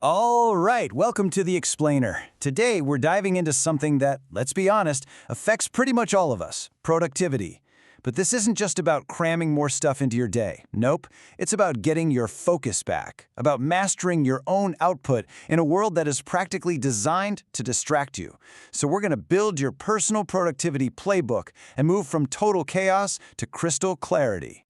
All right, welcome to The Explainer. Today, we're diving into something that, let's be honest, affects pretty much all of us, productivity. But this isn't just about cramming more stuff into your day. Nope, it's about getting your focus back, about mastering your own output in a world that is practically designed to distract you. So we're going to build your personal productivity playbook and move from total chaos to crystal clarity.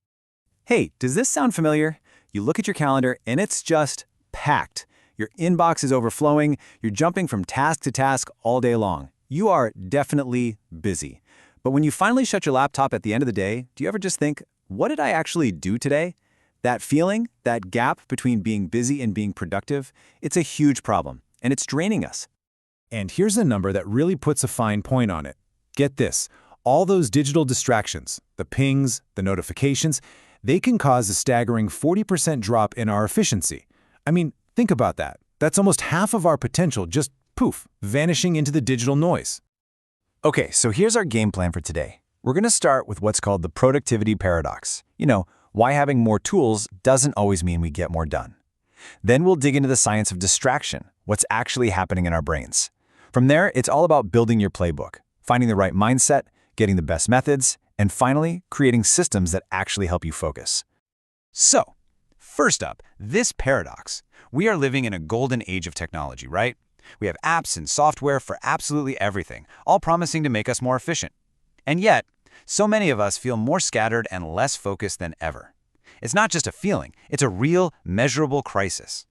Hey, does this sound familiar? You look at your calendar and it's just packed. Your inbox is overflowing, you're jumping from task to task all day long. You are definitely busy. But when you finally shut your laptop at the end of the day, do you ever just think, what did I actually do today? That feeling, that gap between being busy and being productive, it's a huge problem, and it's draining us. And here's a number that really puts a fine point on it. Get this, all those digital distractions, the pings, the notifications, they can cause a staggering 40% drop in our efficiency. I mean, think about that. That's almost half of our potential just, poof, vanishing into the digital noise. Okay, so here's our game plan for today. We're going to start with what's called the productivity paradox. You know, why having more tools doesn't always mean we get more done. Then we'll dig into the science of distraction, what's actually happening in our brains. From there, it's all about building your playbook, finding the right mindset, getting the best methods, and finally, creating systems that actually help you focus. So, first up, this paradox. We are living in a golden age of technology, right? We have apps and software for absolutely everything, all promising to make us more efficient. And yet, so many of us feel more scattered and less focused than ever. It's not just a feeling, it's a real, measurable crisis.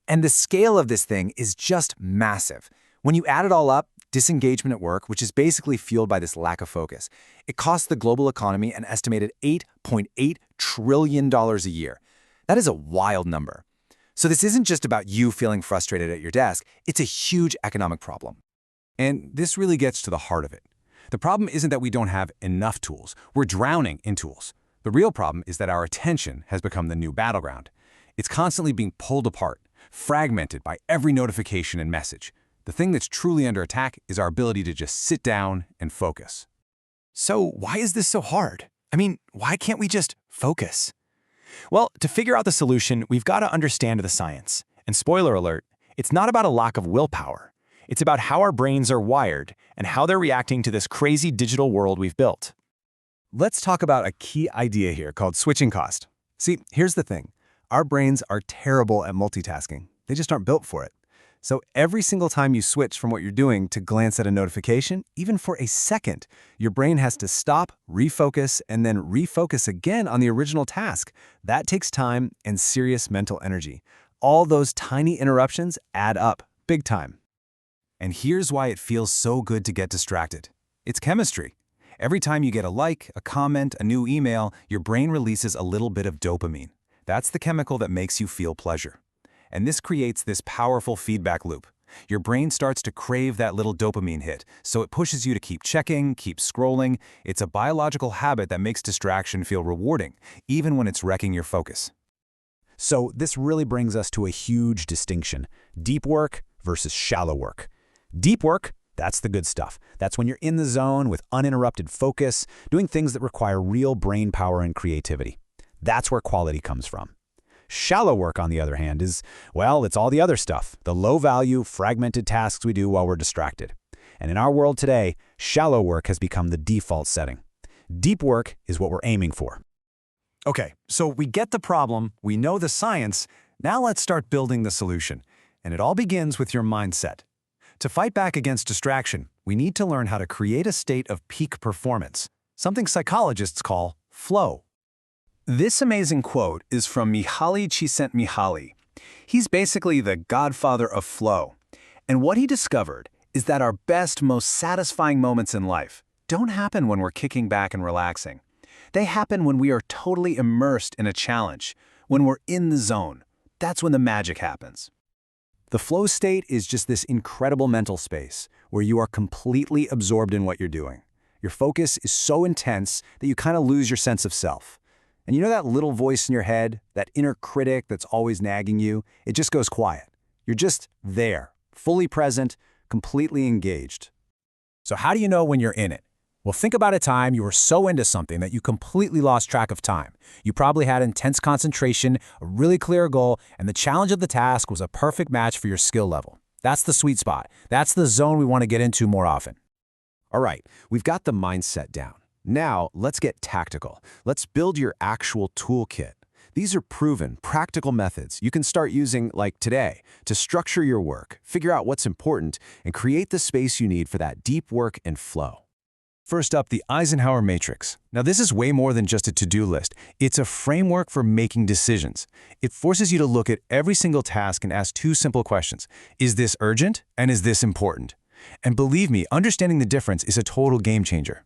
And the scale of this thing is just massive. When you add it all up, disengagement at work, which is basically fueled by this lack of focus, it costs the global economy an estimated $8.8 trillion a year. That is a wild number. So this isn't just about you feeling frustrated at your desk, it's a huge economic problem. And this really gets to the heart of it. The problem isn't that we don't have enough tools. We're drowning in tools. The real problem is that our attention has become the new battleground. It's constantly being pulled apart, fragmented by every notification and message. The thing that's truly under attack is our ability to just sit down and focus. So why is this so hard? I mean, why can't we just focus? Well, to figure out the solution, we've got to understand the science. And spoiler alert, it's not about a lack of willpower. It's about how our brains are wired and how they're reacting to this crazy digital world we've built. Let's talk about a key idea here called switching cost. See, here's the thing. Our brains are terrible at multitasking. They just aren't built for it. So every single time you switch from what you're doing to glance at a notification, even for a second, your brain has to stop, refocus, and then refocus again on the original task. That takes time and serious mental energy. All those tiny interruptions add up, big time. And here's why it feels so good to get distracted. It's chemistry. Every time you get a like, a comment, a new email, your brain releases a little bit of dopamine. That's the chemical that makes you feel pleasure. And this creates this powerful feedback loop. Your brain starts to crave that little dopamine hit, so it pushes you to keep checking, keep scrolling. It's a biological habit that makes distraction feel rewarding, even when it's wrecking your focus. So this really brings us to a huge distinction: deep work versus shallow work. Deep work, that's the good stuff. That's when you're in the zone with uninterrupted focus, doing things that require real brain power and creativity. That's where quality comes from. Shallow work, on the other hand, is, well, it's all the other stuff, the low-value, fragmented tasks we do while we're distracted. And in our world today, shallow work has become the default setting. Deep work is what we're aiming for. Okay, so we get the problem, we know the science, now let's start building the solution. And it all begins with your mindset. To fight back against distraction, we need to learn how to create a state of peak performance, something psychologists call flow. This amazing quote is from Mihaly Csikszentmihalyi. He's basically the godfather of flow. And what he discovered is that our best, most satisfying moments in life don't happen when we're kicking back and relaxing. They happen when we are totally immersed in a challenge, when we're in the zone. That's when the magic happens. The flow state is just this incredible mental space where you are completely absorbed in what you're doing. Your focus is so intense that you kind of lose your sense of self. And you know that little voice in your head, that inner critic that's always nagging you? It just goes quiet. You're just there, fully present, completely engaged. So how do you know when you're in it? Well, think about a time you were so into something that you completely lost track of time. You probably had intense concentration, a really clear goal, and the challenge of the task was a perfect match for your skill level. That's the sweet spot. That's the zone we want to get into more often. All right, we've got the mindset down. Now, let's get tactical. Let's build your actual toolkit. These are proven, practical methods you can start using, like today, to structure your work, figure out what's important, and create the space you need for that deep work and flow. First up, the Eisenhower Matrix. Now, this is way more than just a to-do list. It's a framework for making decisions. It forces you to look at every single task and ask two simple questions. Is this urgent? And is this important? And believe me, understanding the difference is a total game changer.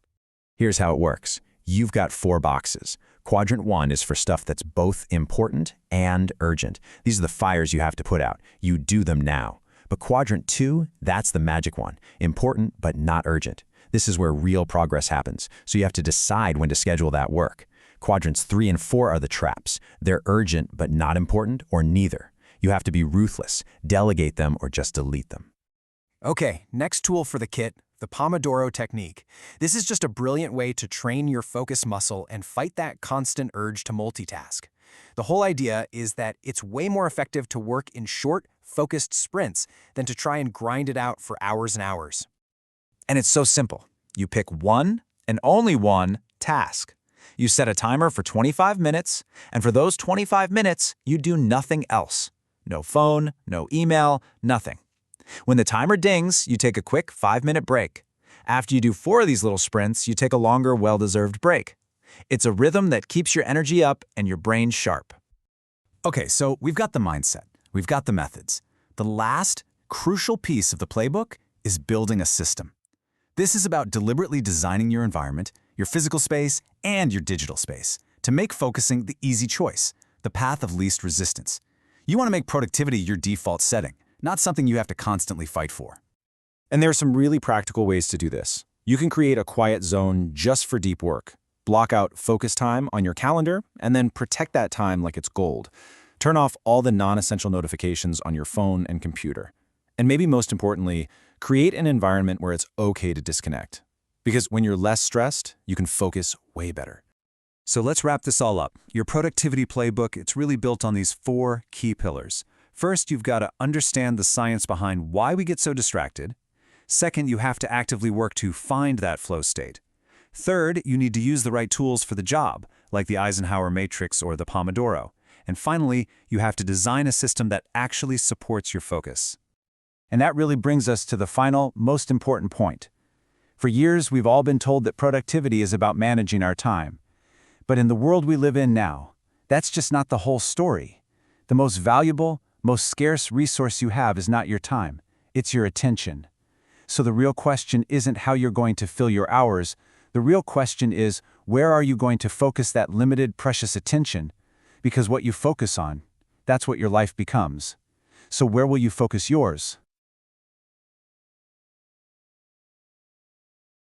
Here's how it works. You've got 4 boxes. Quadrant 1 is for stuff that's both important and urgent. These are the fires you have to put out. You do them now. But Quadrant 2, that's the magic one. Important, but not urgent. This is where real progress happens, so you have to decide when to schedule that work. Quadrants 3 and 4 are the traps. They're urgent but not important, or neither. You have to be ruthless, delegate them, or just delete them. Okay, next tool for the kit, the Pomodoro technique. This is just a brilliant way to train your focus muscle and fight that constant urge to multitask. The whole idea is that it's way more effective to work in short, focused sprints than to try and grind it out for hours and hours. And it's so simple. You pick one and only one task. You set a timer for 25 minutes, and for those 25 minutes, you do nothing else. No phone, no email, nothing. When the timer dings, you take a quick 5-minute break. After you do 4 of these little sprints, you take a longer, well-deserved break. It's a rhythm that keeps your energy up and your brain sharp. Okay, so we've got the mindset. We've got the methods. The last, crucial piece of the playbook is building a system. This is about deliberately designing your environment, your physical space, and your digital space to make focusing the easy choice, the path of least resistance. You want to make productivity your default setting, not something you have to constantly fight for. And there are some really practical ways to do this. You can create a quiet zone just for deep work. Block out focus time on your calendar, and then protect that time like it's gold. Turn off all the non-essential notifications on your phone and computer. And maybe most importantly, create an environment where it's okay to disconnect. Because when you're less stressed, you can focus way better. So let's wrap this all up. Your productivity playbook, it's really built on these 4 key pillars. First, you've got to understand the science behind why we get so distracted. Second, you have to actively work to find that flow state. Third, you need to use the right tools for the job, like the Eisenhower Matrix or the Pomodoro. And finally, you have to design a system that actually supports your focus. And that really brings us to the final, most important point. For years, we've all been told that productivity is about managing our time. But in the world we live in now, that's just not the whole story. The most valuable, most scarce resource you have is not your time. It's your attention. So the real question isn't how you're going to fill your hours. The real question is, where are you going to focus that limited, precious attention? Because what you focus on, that's what your life becomes. So where will you focus yours?